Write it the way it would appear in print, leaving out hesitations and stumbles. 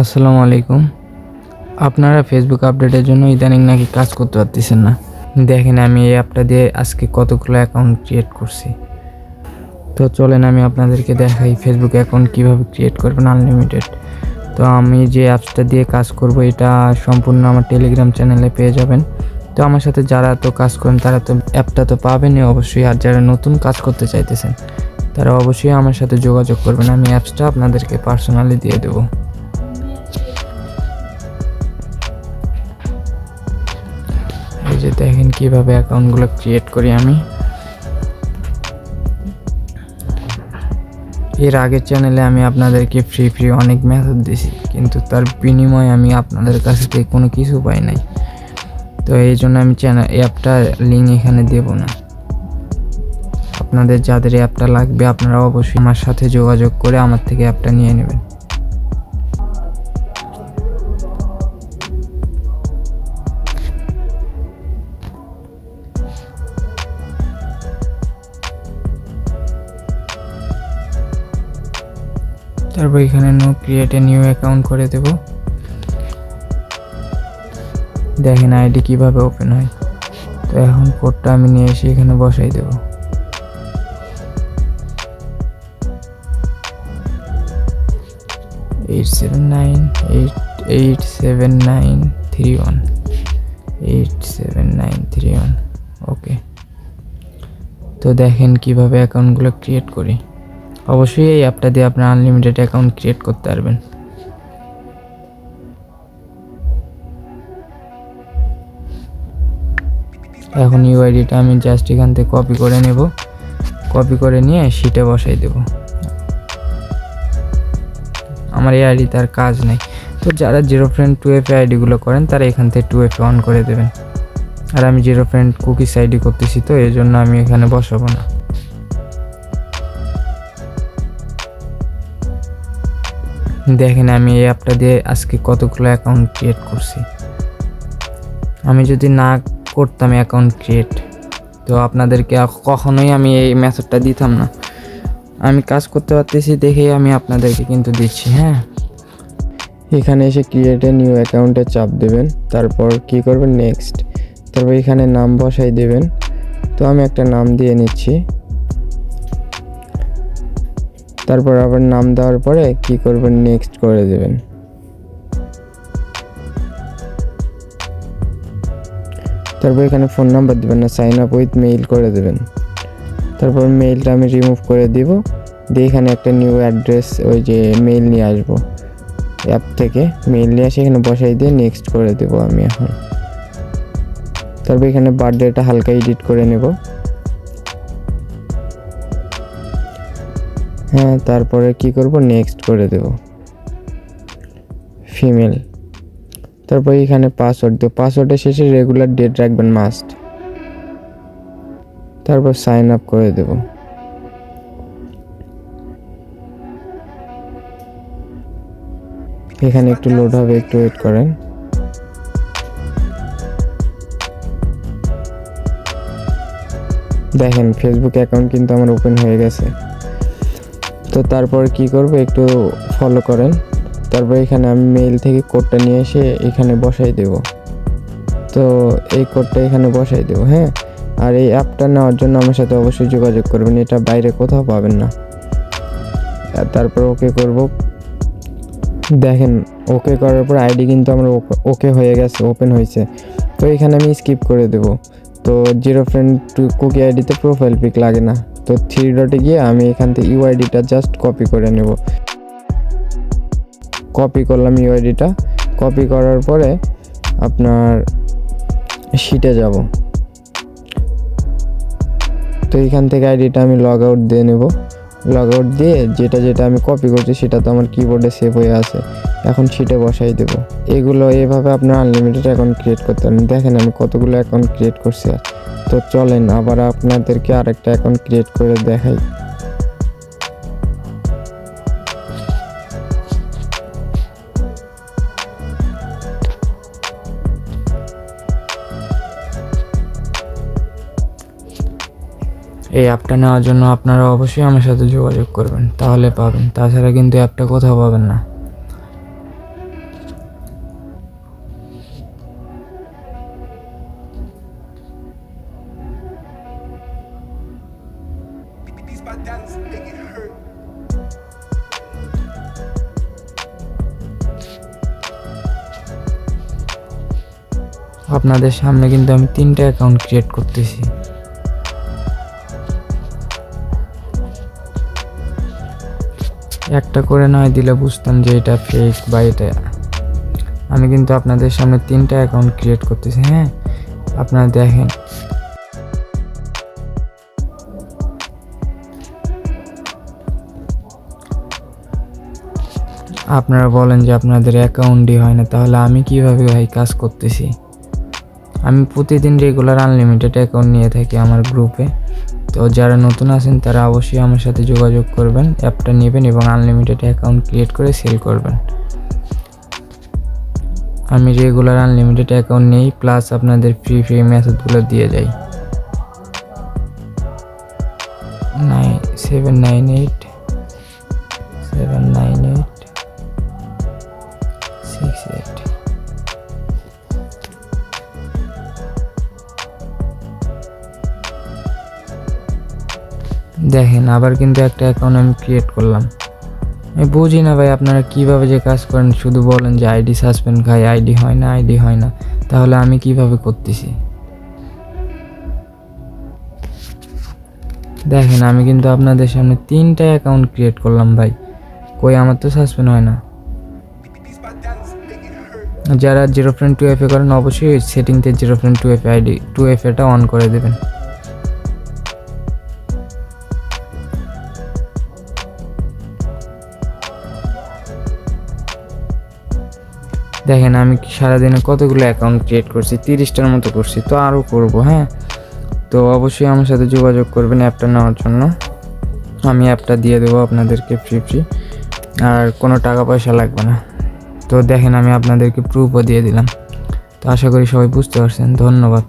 আসসালামু আলাইকুম। আপনারা ফেসবুক আপডেটের জন্য ইদানিং নাকি কাজ করতে পারতেছেন না। দেখেন আমি এই অ্যাপটা দিয়ে আজকে কতগুলো অ্যাকাউন্ট ক্রিয়েট করছি। তো চলেন আমি আপনাদেরকে দেখাই ফেসবুক অ্যাকাউন্ট কীভাবে ক্রিয়েট করবেন আনলিমিটেড। তো আমি যে অ্যাপসটা দিয়ে কাজ করব এটা সম্পূর্ণ আমার টেলিগ্রাম চ্যানেলে পেয়ে যাবেন। তো আমার সাথে যারা তো কাজ করেন তারা তো অ্যাপটা তো পাবেনই অবশ্যই, আর যারা নতুন কাজ করতে চাইতেছেন তারা অবশ্যই আমার সাথে যোগাযোগ করবেন। আমি অ্যাপসটা আপনাদেরকে পার্সোনালি দিয়ে দেবো। এই যে দেখেন কিভাবে অ্যাকাউন্টগুলো ক্রিয়েট করি আমি। এর আগের চ্যানেলে আমি আপনাদেরকে ফ্রি অনেক মেথড দিয়েছি, কিন্তু তার বিনিময়ে আমি আপনাদের কাছ থেকে কোনো কিছু পাই নাই। তো এই জন্য আমি অ্যাপটার লিঙ্ক এখানে দেব না। আপনাদের যাদের অ্যাপটা লাগবে আপনারা অবশ্যই আমার সাথে যোগাযোগ করে আমার থেকে অ্যাপটা নিয়ে নেবেন। তারপর এখানে ক্রিয়েট এ নিউ অ্যাকাউন্ট করে দেব। দেখেন আইডি কিভাবে ওপেন হয়। তো এখন কোডটা আমি নিয়ে এসে এখানে বসাই দেব। এইট সেভেন নাইন 87931 ওকে। তো দেখেন কিভাবে অ্যাকাউন্টগুলো ক্রিয়েট করি। অবশ্যই এই অ্যাপটা দিয়ে আপনার আনলিমিটেড অ্যাকাউন্ট ক্রিয়েট করতে পারবেন। এখন ইউআইডিটা আমি জাস্ট এখান থেকে কপি করে নেব। কপি করে নিয়ে শিটে বসাই দেব। আমার এই আইডি তার কাজ নেই। তো যারা জিরো ফ্রেন্ড 2FA আইডিগুলো করেন তারা এখান থেকে 2FA অন করে দেবেন। আর আমি জিরো ফ্রেন্ড কুকিস আইডি করতেছি, তো এই জন্য আমি এখানে বসাবো না। দেখেন আমি এই অ্যাপটা দিয়ে আজকে কতগুলো অ্যাকাউন্ট ক্রিয়েট করছি। আমি যদি না করতাম অ্যাকাউন্ট ক্রিয়েট, তো আপনাদেরকে কখনোই আমি এই মেথডটা দিতাম না। আমি কাজ করতে পারতেছি দেখেই আমি আপনাদেরকে কিন্তু দিচ্ছি। হ্যাঁ, এখানে এসে ক্রিয়েট এ নিউ অ্যাকাউন্টে চাপ দেবেন, তারপর কি করবেন নেক্সট, তারপর এখানে নাম বসাই দেবেন। তো আমি একটা নাম দিয়ে নিচ্ছি। তারপর আবার নাম দেওয়ার পরে কি করবেন নেক্সট করে দেবেন। তারপর এখানে ফোন নাম্বার দিবেন না, সাইন আপ উইথ মেইল করে দেবেন। তারপর মেইলটা আমি রিমুভ করে দিব, দিয়ে এখানে একটা নিউ অ্যাড্রেস ওই যে মেইল নিয়ে আসবো, অ্যাপ থেকে মেইল নিয়ে আসে এখানে বসাই দিয়ে নেক্সট করে দেব আমি এখন। তারপর এখানে বার্থডেটা হালকা এডিট করে নেব। হ্যাঁ, তারপরে কি করব নেক্সট করে দেব ফিমেল। তারপর এখানে পাসওয়ার্ড দেব, পাসওয়ার্ডের শেষে রেগুলার ডেট রাখবেন মাস্ট। তারপর সাইন আপ করে দেব। এখানে একটু লোড হবে, একটু ওয়েট করেন। দেখেন ফেসবুক অ্যাকাউন্ট কিন্তু আমার ওপেন হয়ে গেছে। তো তারপর কি করব একটু ফলো করেন। তারপর এখানে আমি মেইল থেকে কোডটা নিয়ে এসে এখানে বসাই দেব। তো এই কোডটা এখানে বসাই দেব। হ্যাঁ, আর এই অ্যাপটা নেওয়ার জন্য আমার সাথে অবশ্যই যোগাযোগ করবেন, এটা বাইরে কোথাও পাবেন না। তারপর ওকে করব। দেখেন ওকে করার পর আইডি কিন্তু আমার ওকে হয়ে গেছে, ওপেন হয়েছে। তো এখানে আমি স্কিপ করে দেব। তো জিরো ফ্রেন্ড কুকি আইডিতে প্রোফাইল পিক লাগে না। তো 3 ডটে গিয়ে আমি এখান থেকে ইউআইডিটা জাস্ট কপি করে নেব। কপি করলাম ইউআইডিটা। কপি করার পরে আপনার শিটে যাব। তো এখান থেকে আইডিটা আমি লগ আউট দিয়ে নেব। লগ আউট দিয়ে যেটা আমি কপি করছি সেটা তো আমার কিবোর্ডে সেভ হয়ে আছে, এখন শিটে বসাই দেব। এগুলো এভাবে আপনার আনলিমিটেড অ্যাকাউন্ট ক্রিয়েট করতে পারেন। দেখেন আমি কতগুলো অ্যাকাউন্ট ক্রিয়েট করছি। তো চলেন আবার আপনাদেরকে আরেকটা অ্যাকাউন্ট ক্রিয়েট করে দেখাই। এই অ্যাপটা নেওয়ার জন্য আপনারা অবশ্যই আমার সাথে যোগাযোগ করবেন, তাহলে পাবেন, তাছাড়া কিন্তু অ্যাপটা কোথাও পাবেন না। আপনাদের সামনে কিন্তু আমি 3টা অ্যাকাউন্ট ক্রিয়েট করতেছি। একটা করে নয় দিলে বুঝতাম যে এটা ফেক বা এটা। আমি কিন্তু আপনাদের সামনে 3টা অ্যাকাউন্ট ক্রিয়েট করতেছি। হ্যাঁ, আপনারা দেখেন। আপনারা বলেন যে আপনাদের অ্যাকাউন্টই হয় না, তাহলে আমি কিভাবে ভাই কাজ করতেছি? আমি প্রতিদিন রেগুলার আনলিমিটেড অ্যাকাউন্ট নিয়ে থাকি আমার গ্রুপে। তো যারা নতুন আছেন তারা অবশ্যই আমার সাথে যোগাযোগ করবেন, অ্যাপটা নেবেন এবং আনলিমিটেড অ্যাকাউন্ট ক্রিয়েট করে সেল করবেন। আমি রেগুলার আনলিমিটেড অ্যাকাউন্ট নেই, প্লাস আপনাদের ফ্রি মেসেজগুলো দিয়ে যাই। 798 68। দেখেন, আবার কিন্তু একটা অ্যাকাউন্ট আমি ক্রিয়েট করলাম। আমি বুঝি না ভাই আপনারা কিভাবে যে কাজ করেন, শুধু বলেন যে আইডি সাসপেন্ড খায়, আইডি হয় না। তাহলে আমি কিভাবে করতেছি? দেখেন, আমি কিন্তু আপনাদের সামনে 3টা অ্যাকাউন্ট ক্রিয়েট করলাম ভাই, কই আমার তো সাসপেন্ড হয় না। যারা 0.2FA করেন অবশ্যই সেটিংতে 0.2FA আইডি 2FAটা অন করে দেবেন। দেখেন, আমি সারাদিনে কতগুলো অ্যাকাউন্ট ক্রিয়েট করছি, 30টার মতো করছি, তো আরও করব। হ্যাঁ, তো অবশ্যই আমার সাথে যোগাযোগ করবেন অ্যাপটা নেওয়ার জন্য। আমি অ্যাপটা দিয়ে দেবো আপনাদেরকে ফ্রি, আর কোনো টাকা পয়সা লাগবে না। তো দেখেন, আমি আপনাদেরকে প্রুফও দিয়ে দিলাম। তো আশা করি সবাই বুঝতে পারছেন। ধন্যবাদ।